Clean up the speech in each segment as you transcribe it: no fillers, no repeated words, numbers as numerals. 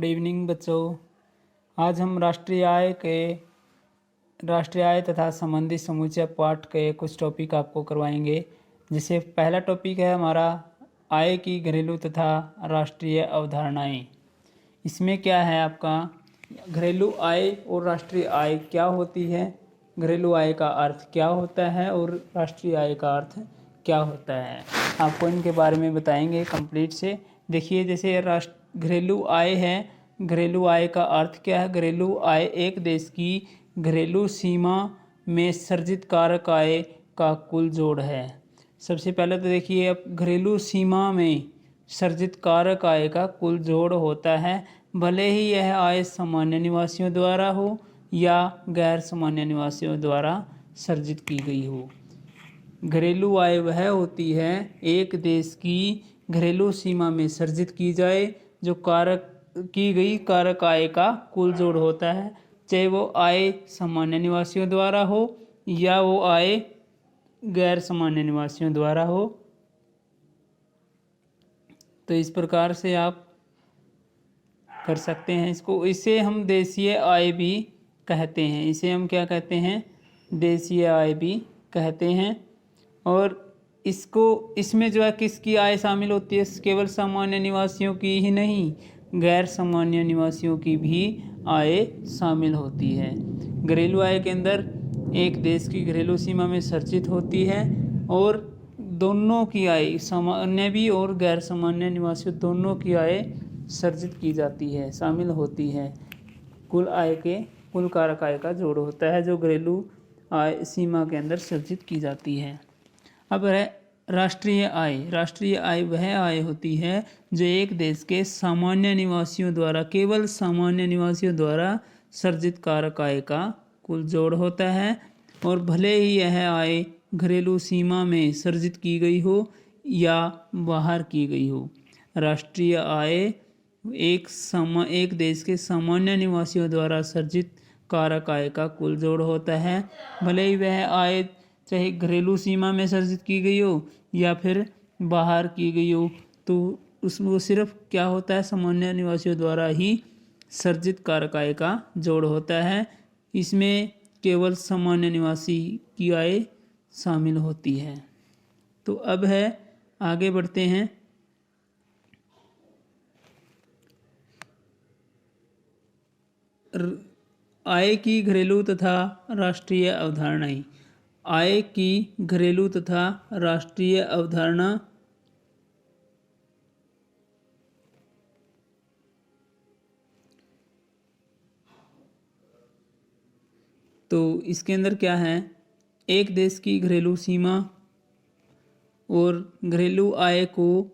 Evening बच्चों। आज हम राष्ट्रीय आय तथा संबंधित समूचे पाठ के कुछ टॉपिक आपको करवाएंगे। जिसे पहला टॉपिक है हमारा आय की घरेलू तथा राष्ट्रीय अवधारणाएं। इसमें क्या है आपका घरेलू आय और राष्ट्रीय आय क्या होती है, घरेलू आय का अर्थ क्या होता है और राष्ट्रीय आय का अर्थ क्या होता है, आपको इनके बारे में बताएंगे कंप्लीट से। देखिए, जैसे घरेलू आय है, घरेलू आय का अर्थ क्या है। घरेलू आय एक देश की घरेलू सीमा में सर्जित कारक आय का कुल जोड़ है। सबसे पहले तो देखिए, अब घरेलू सीमा में सर्जित कारक आय का कुल जोड़ होता है, भले ही यह आय सामान्य निवासियों द्वारा हो या गैर सामान्य निवासियों द्वारा सर्जित की गई हो। घरेलू आय वह होती है एक देश की घरेलू सीमा में सर्जित की जाए जो की गई कारक आय का कुल जोड़ होता है, चाहे वो आय सामान्य निवासियों द्वारा हो या वो आय गैर सामान्य निवासियों द्वारा हो। तो इस प्रकार से आप कर सकते हैं इसको। इसे हम देशीय आय भी कहते हैं। इसे हम क्या कहते हैं? देशीय आय भी कहते हैं। और इसमें जो है किसकी आय शामिल होती है? केवल सामान्य निवासियों की ही नहीं, गैर सामान्य निवासियों की भी आय शामिल होती है। घरेलू आय के अंदर एक देश की घरेलू सीमा में सर्जित होती है और दोनों की आय, सामान्य भी और गैर सामान्य निवासियों दोनों की आय सर्जित की जाती है, शामिल होती है। कुल कारक आय का जोड़ होता है जो घरेलू आय सीमा के अंदर सर्जित की जाती है। अब है राष्ट्रीय आय। राष्ट्रीय आय वह आय होती है जो एक देश के सामान्य निवासियों द्वारा, केवल सामान्य निवासियों द्वारा सर्जित कारक आय का कुल जोड़ होता है, और भले ही यह आय घरेलू सीमा में सर्जित की गई हो या बाहर की गई हो। राष्ट्रीय आय एक देश के सामान्य निवासियों द्वारा सर्जित कारक आय का कुल जोड़ होता है, भले ही वह आय चाहे घरेलू सीमा में सर्जित की गई हो या फिर बाहर की गई हो। तो वो सिर्फ क्या होता है? सामान्य निवासियों द्वारा ही सर्जित कारक आय का जोड़ होता है। इसमें केवल सामान्य निवासी की आय शामिल होती है। तो अब है, आगे बढ़ते हैं। आय की घरेलू तथा राष्ट्रीय अवधारणाएं। आय की घरेलू तथा राष्ट्रीय अवधारणा। तो इसके अंदर क्या है? एक देश की घरेलू सीमा और घरेलू आय को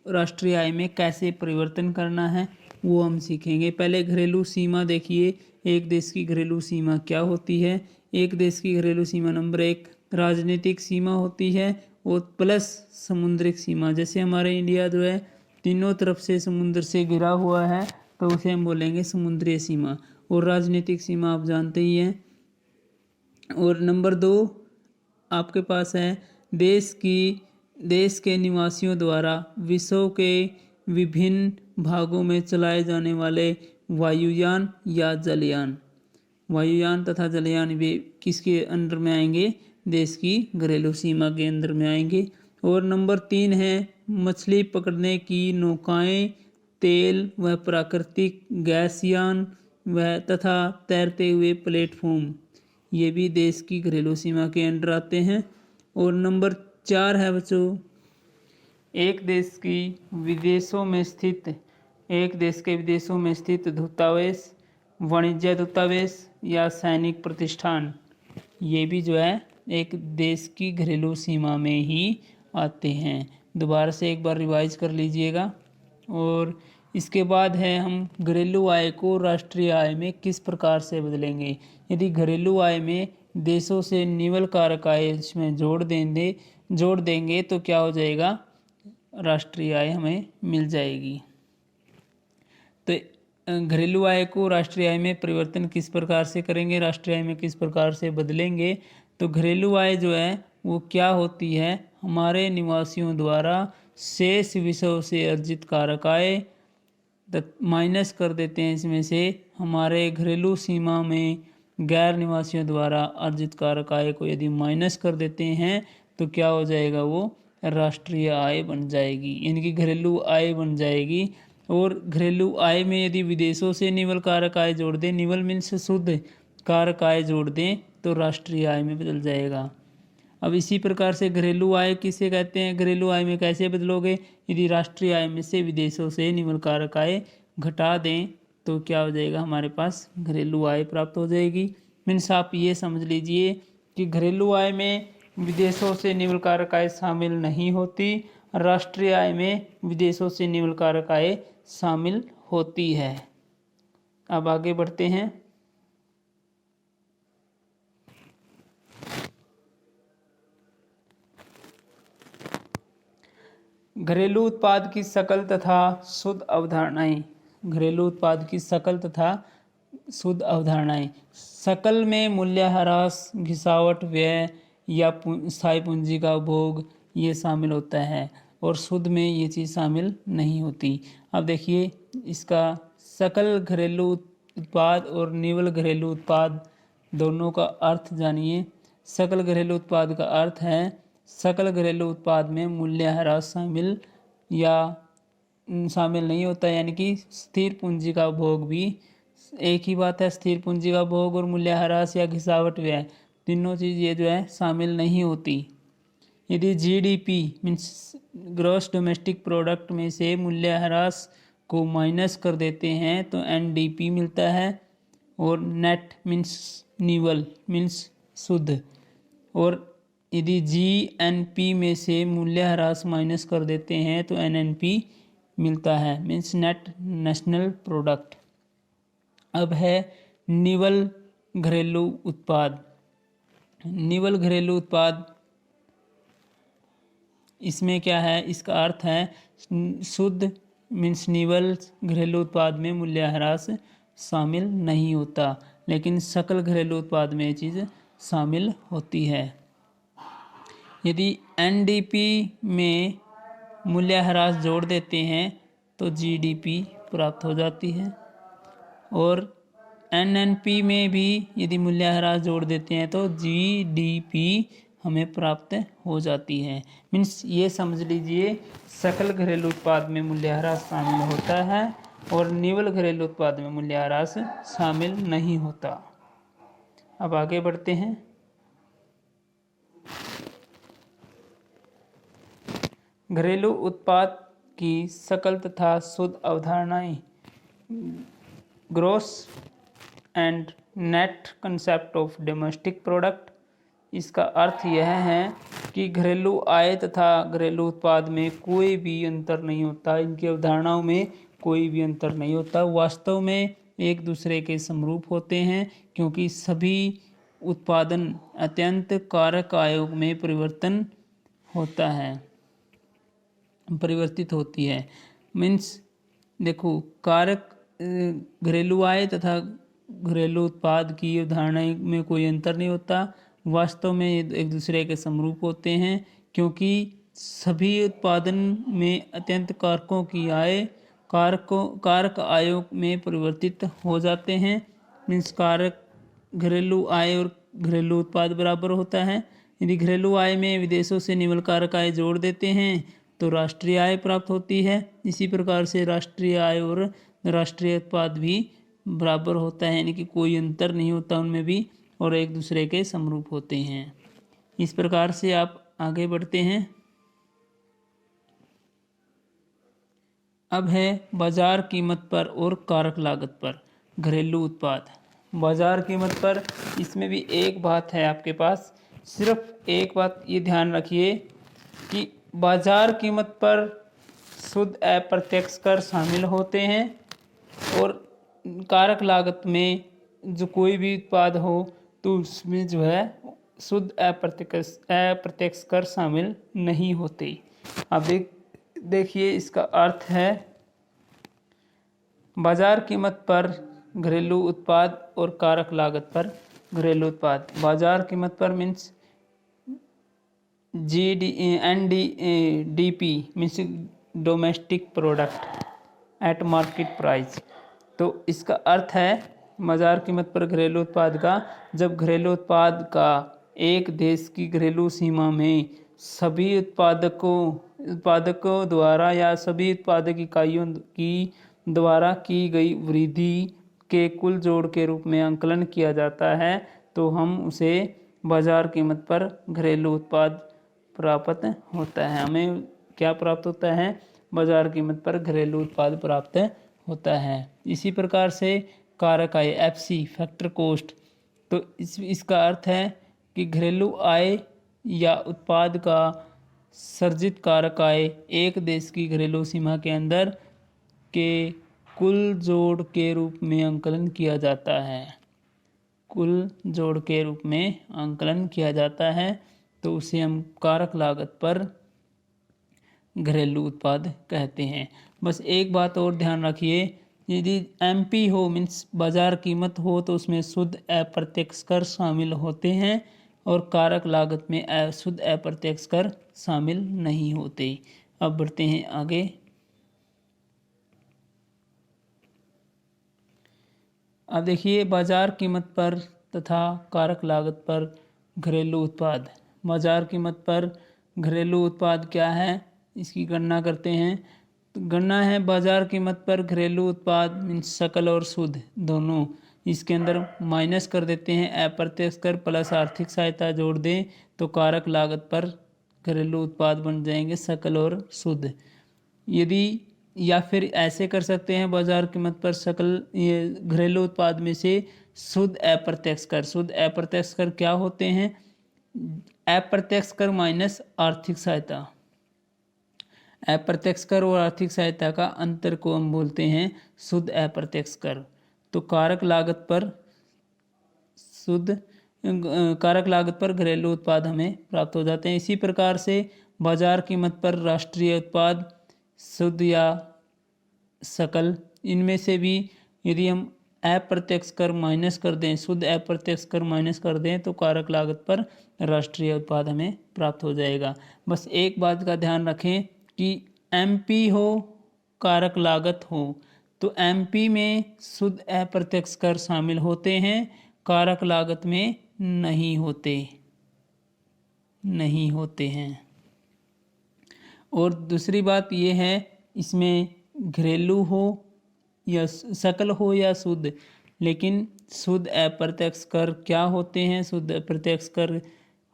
राष्ट्रीय आय में कैसे परिवर्तन करना है वो हम सीखेंगे। पहले घरेलू सीमा देखिए, एक देश की घरेलू सीमा क्या होती है। एक देश की घरेलू सीमा नंबर 1 राजनीतिक सीमा होती है और प्लस समुद्रिक सीमा। जैसे हमारे इंडिया जो है तीनों तरफ से समुद्र से घिरा हुआ है तो उसे हम बोलेंगे समुद्री सीमा। और राजनीतिक सीमा आप जानते ही हैं। और नंबर 2 आपके पास है देश के निवासियों द्वारा विश्व के विभिन्न भागों में चलाए जाने वाले वायुयान या जलयान। वायुयान तथा जलयान भी किसके अंदर में आएंगे? देश की घरेलू सीमा के अंदर में आएंगे। और नंबर 3 है मछली पकड़ने की नौकाएं, तेल व प्राकृतिक गैस यान व तथा तैरते हुए प्लेटफॉर्म, ये भी देश की घरेलू सीमा के अंदर आते हैं। और नंबर 4 है बच्चों, एक देश के विदेशों में स्थित दूतावास, वाणिज्य दूतावास या सैनिक प्रतिष्ठान, ये भी जो है एक देश की घरेलू सीमा में ही आते हैं। दोबारा से एक बार रिवाइज कर लीजिएगा। और इसके बाद है हम घरेलू आय को राष्ट्रीय आय में किस प्रकार से बदलेंगे। यदि घरेलू आय में देशों से निवल कारक आय इसमें जोड़ देंगे तो क्या हो जाएगा? राष्ट्रीय आय हमें मिल जाएगी। तो घरेलू आय को राष्ट्रीय आय में परिवर्तन किस प्रकार से करेंगे, राष्ट्रीय आय में किस प्रकार से बदलेंगे? तो घरेलू आय जो है वो क्या होती है? हमारे निवासियों द्वारा शेष विषयों से अर्जित कारक आय माइनस कर देते हैं इसमें से हमारे घरेलू सीमा में गैर निवासियों द्वारा अर्जित कारक आय को यदि माइनस कर देते हैं तो क्या हो जाएगा, वो राष्ट्रीय आय बन जाएगी, यानी कि घरेलू आय बन जाएगी। और घरेलू आय में यदि विदेशों से निवल कारक आय जोड़ दें, निवल मीन्स शुद्ध कारक आय जोड़ दें, तो राष्ट्रीय आय में बदल जाएगा। अब इसी प्रकार से घरेलू आय किसे कहते हैं, घरेलू आय में कैसे बदलोगे, यदि राष्ट्रीय आय में से विदेशों से निवल कारक आय घटा दें तो क्या हो जाएगा, हमारे पास घरेलू आय प्राप्त हो जाएगी। मीन्स आप ये समझ लीजिए कि घरेलू आय में विदेशों से निवल कारक आय शामिल नहीं होती, राष्ट्रीय आय में विदेशों से निवल कारक आय शामिल होती है। अब आगे बढ़ते हैं। घरेलू उत्पाद की सकल तथा शुद्ध अवधारणाएं। घरेलू उत्पाद की सकल तथा शुद्ध अवधारणाएं। सकल में मूल्यह्रास, घिसावट, व्यय या स्थायी पूंजी का उपभोग ये शामिल होता है, और शुद्ध में ये चीज़ शामिल नहीं होती। अब देखिए इसका सकल घरेलू उत्पाद और निवल घरेलू उत्पाद दोनों का अर्थ जानिए। सकल घरेलू उत्पाद का अर्थ है सकल घरेलू उत्पाद में मूल्यह्रास शामिल नहीं होता, यानी कि स्थिर पूंजी का उपभोग भी एक ही बात है। स्थिर पूंजी का उपभोग और मूल्यह्रास या घिसावट व्यय तीनों चीज़ ये जो है शामिल नहीं होती। यदि GDP means gross domestic product में से मूल्यह्रास को माइनस कर देते हैं तो एनडीपी मिलता है, और नेट मीन्स निवल मीन्स शुद्ध, और यदि जीएनपी में से मूल्यह्रास माइनस कर देते हैं तो एनएनपी मिलता है, मीन्स नेट नेशनल प्रोडक्ट। अब है निवल घरेलू उत्पाद। निवल घरेलू उत्पाद, इसमें क्या है, इसका अर्थ है शुद्ध मीन्स निवल घरेलू उत्पाद में मूल्यह्रास शामिल नहीं होता, लेकिन सकल घरेलू उत्पाद में ये चीज़ शामिल होती है। यदि एनडीपी में मूल्यह्रास जोड़ देते हैं तो जीडीपी प्राप्त हो जाती है, और एनएनपी में भी यदि मूल्यह्रास जोड़ देते हैं तो जीडीपी हमें प्राप्त हो जाती है। मीन्स ये समझ लीजिए सकल घरेलू उत्पाद में मूल्यह्रास शामिल होता है और निवल घरेलू उत्पाद में मूल्यह्रास शामिल नहीं होता। अब आगे बढ़ते हैं। घरेलू उत्पाद की सकल तथा शुद्ध अवधारणाएं। Gross and net concept of domestic product. इसका अर्थ यह है कि घरेलू आय तथा घरेलू उत्पाद में कोई भी अंतर नहीं होता, इनकी अवधारणाओं में कोई भी अंतर नहीं होता, वास्तव में एक दूसरे के समरूप होते हैं, क्योंकि सभी उत्पादन अत्यंत कारक आयोग में परिवर्तित होती है। मीन्स देखो, कारक घरेलू आय तथा घरेलू उत्पाद की अवधारणाएं में कोई अंतर नहीं होता, वास्तव में एक दूसरे के समरूप होते हैं, क्योंकि सभी उत्पादन में अत्यंत कारकों की आय कारक आयोग में परिवर्तित हो जाते हैं। मीन्स कारक घरेलू आय और घरेलू उत्पाद बराबर होता है। यदि घरेलू आय में विदेशों से निवल कारक आय जोड़ देते हैं तो राष्ट्रीय आय प्राप्त होती है। इसी प्रकार से राष्ट्रीय आय और राष्ट्रीय उत्पाद भी बराबर होता है, यानी कि कोई अंतर नहीं होता उनमें भी, और एक दूसरे के समरूप होते हैं। इस प्रकार से आप आगे बढ़ते हैं। अब है बाजार कीमत पर और कारक लागत पर घरेलू उत्पाद। बाजार कीमत पर इसमें भी एक बात है आपके पास, सिर्फ एक बात ये ध्यान रखिए कि बाजार कीमत पर शुद्ध अप्रत्यक्ष कर शामिल होते हैं, और कारक लागत में जो कोई भी उत्पाद हो तो उसमें जो है शुद्ध अप्रत्यक्ष कर शामिल नहीं होते। अब देखिए इसका अर्थ है बाजार कीमत पर घरेलू उत्पाद और कारक लागत पर घरेलू उत्पाद। बाजार कीमत पर means NDP means domestic product, eight market price. तो इसका अर्थ है बाजार कीमत पर घरेलू उत्पाद का, जब घरेलू उत्पाद का एक देश की घरेलू सीमा में सभी उत्पादकों द्वारा या सभी उत्पादक इकाइयों की द्वारा की गई वृद्धि के कुल जोड़ के रूप में आंकलन किया जाता है, तो हम उसे बाजार कीमत पर घरेलू उत्पाद प्राप्त होता है। हमें क्या प्राप्त होता है? बाजार कीमत पर घरेलू उत्पाद प्राप्त होता है। इसी प्रकार से कारक आय FC फैक्टर कॉस्ट, तो इसका अर्थ है कि घरेलू आय या उत्पाद का सर्जित कारक आय एक देश की घरेलू सीमा के अंदर के कुल जोड़ के रूप में आंकलन किया जाता है। कुल जोड़ के रूप में आंकलन किया जाता है, तो उसे हम कारक लागत पर घरेलू उत्पाद कहते हैं। बस एक बात और ध्यान रखिए, यदि MP हो मीन्स बाजार कीमत हो तो उसमें शुद्ध अप्रत्यक्ष कर शामिल होते हैं और कारक लागत में शुद्ध अप्रत्यक्ष कर शामिल नहीं होते। अब बढ़ते हैं आगे। अब देखिए बाजार कीमत पर तथा कारक लागत पर घरेलू उत्पाद। बाजार कीमत पर घरेलू उत्पाद क्या है, इसकी गणना करते हैं। तो गणना है बाजार कीमत पर घरेलू उत्पाद मीन्स सकल और शुद्ध दोनों, इसके अंदर माइनस कर देते हैं अप्रत्यक्ष कर प्लस आर्थिक सहायता जोड़ दें तो कारक लागत पर घरेलू उत्पाद बन जाएंगे सकल और शुद्ध। यदि या फिर ऐसे कर सकते हैं बाजार कीमत पर सकल ये घरेलू उत्पाद में से शुद्ध अप्रत्यक्ष कर। शुद्ध अप्रत्यक्ष कर क्या होते हैं? अप्रत्यक्ष कर माइनस आर्थिक सहायता। अप्रत्यक्ष कर और आर्थिक सहायता का अंतर को हम बोलते हैं शुद्ध अप्रत्यक्ष कर। तो कारक लागत पर घरेलू उत्पाद हमें प्राप्त हो जाते हैं। इसी प्रकार से बाजार कीमत पर राष्ट्रीय उत्पाद शुद्ध या सकल, इनमें से भी यदि हम अप्रत्यक्ष कर माइनस कर दें, शुद्ध अप्रत्यक्ष कर माइनस कर दें तो कारक लागत पर राष्ट्रीय उत्पाद हमें प्राप्त हो जाएगा। बस एक बात का ध्यान रखें कि MP हो कारक लागत हो तो MP में शुद्ध अप्रत्यक्ष कर शामिल होते हैं, कारक लागत में नहीं होते हैं। और दूसरी बात ये है, इसमें घरेलू हो या सकल हो या शुद्ध, लेकिन शुद्ध अप्रत्यक्ष कर क्या होते हैं? शुद्ध अप्रत्यक्ष कर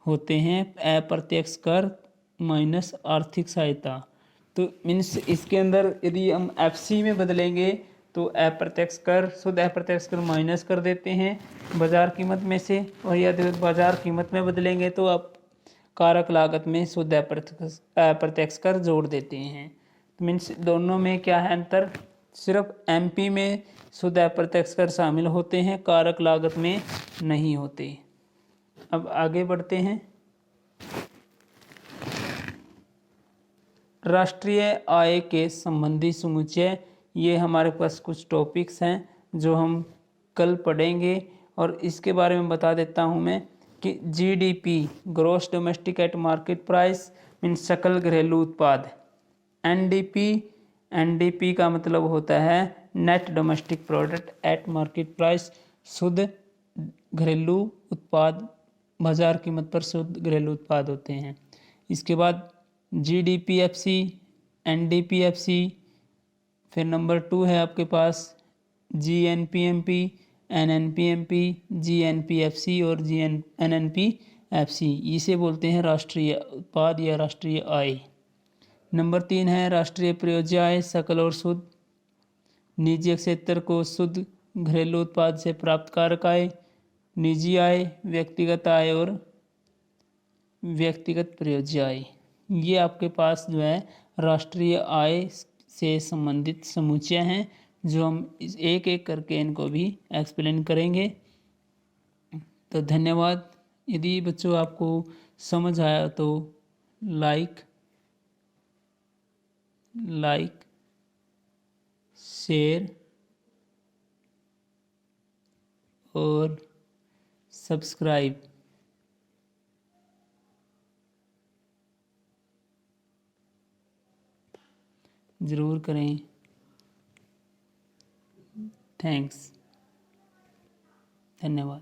होते हैं अप्रत्यक्ष कर माइनस आर्थिक सहायता। तो मीन्स इसके अंदर यदि हम FC में बदलेंगे तो अप्रत्यक्ष कर शुद्ध अप्रत्यक्ष कर माइनस कर देते हैं बाजार कीमत में से, और यदि बाजार कीमत में बदलेंगे तो आप कारक लागत में शुद्ध अप्रत्यक्ष कर जोड़ देते हैं। तो मीन्स दोनों में क्या है अंतर? सिर्फ MP में शुद्ध अप्रत्यक्ष कर शामिल होते हैं, कारक लागत में नहीं होते। अब आगे बढ़ते हैं। राष्ट्रीय आय के संबंधी समुच्चय, ये हमारे पास कुछ टॉपिक्स हैं जो हम कल पढ़ेंगे, और इसके बारे में बता देता हूँ मैं कि GDP gross domestic eight market price means सकल घरेलू उत्पाद। NDP का मतलब होता है net domestic product at market price, शुद्ध घरेलू उत्पाद बाजार कीमत पर शुद्ध घरेलू उत्पाद होते हैं। इसके बाद GDPFC, NDPFC, फिर नंबर 2 है आपके पास GNPMP, NNPMP, GNPFC और NNPFC, इसे बोलते हैं राष्ट्रीय उत्पाद या राष्ट्रीय आय। नंबर 3 है राष्ट्रीय प्रयोज्य आय, सकल और शुद्ध। निजी क्षेत्र को शुद्ध घरेलू उत्पाद से प्राप्त कारक आय, निजी आय, व्यक्तिगत आय और व्यक्तिगत प्रयोज्य आय। ये आपके पास जो है राष्ट्रीय आय से संबंधित समुच्चय हैं, जो हम एक एक करके इनको भी एक्सप्लेन करेंगे। तो धन्यवाद। यदि बच्चों आपको समझ आया तो लाइक शेयर और सब्सक्राइब ज़रूर करें। थैंक्स। धन्यवाद।